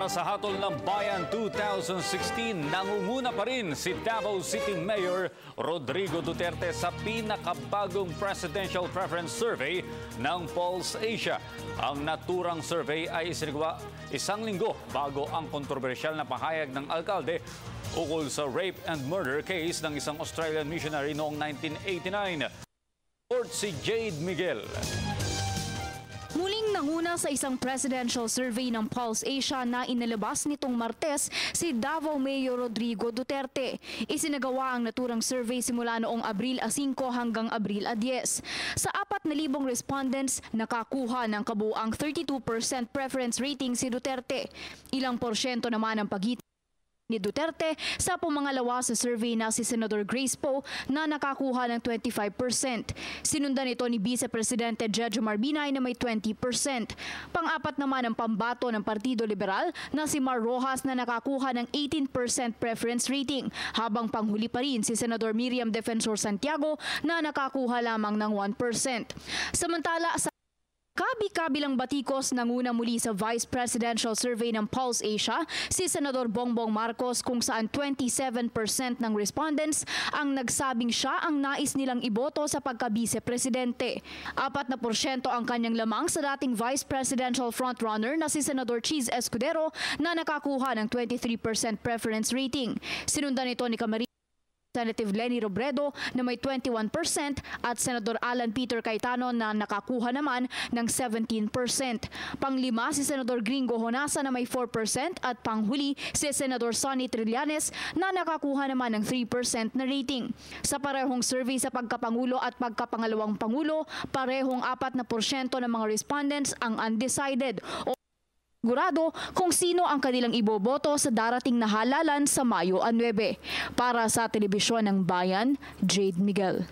Para sa Hatol ng Bayan 2016, nangunguna pa rin si Davao City Mayor Rodrigo Duterte sa pinakabagong Presidential Preference Survey ng Pulse Asia. Ang naturang survey ay isinagawa isang linggo bago ang kontrobersyal na pahayag ng alkalde ukol sa rape and murder case ng isang Australian missionary noong 1989. Report si Jade Miguel. Muling nanguna sa isang presidential survey ng Pulse Asia na inilabas nitong Martes si Davao Mayor Rodrigo Duterte. Isinagawa ang naturang survey simula noong Abril 5 hanggang Abril 10. Sa 4,000 respondents, nakakuha ng kabuuang 32% preference rating si Duterte. Ilang porsyento naman ang pagitan ni Duterte sa pumangalawa sa survey na si Senador Grace Poe na nakakuha ng 25%. Sinundan ito ni Vice Presidente Jejo Marbinay na may 20%. Pang-apat naman ang pambato ng Partido Liberal na si Mar Rojas na nakakuha ng 18% preference rating, habang panghuli pa rin si Senador Miriam Defensor Santiago na nakakuha lamang ng 1%. Samantala, sa kabi-kabilang batikos, nanguna muli sa Vice Presidential Survey ng Pulse Asia si Senador Bongbong Marcos, kung saan 27% ng respondents ang nagsabing siya ang nais nilang iboto sa pagka-vice-presidente. 4% ang kanyang lamang sa dating Vice Presidential frontrunner na si Senador Cheese Escudero na nakakuha ng 23% preference rating. Sinundan ito ni Representative Leni Robredo na may 21% at Senador Alan Peter Cayetano na nakakuha naman ng 17%. Panglima si Senador Gringo Honasa na may 4% at panghuli si Senador Sonny Trillanes na nakakuha naman ng 3% na rating. Sa parehong survey sa pagkapangulo at pagkapangalawang pangulo, parehong 4% ng mga respondents ang undecided o sigurado kung sino ang kanilang iboboto sa darating na halalan sa Mayo 9. Para sa Telebisyon ng Bayan, Jade Miguel.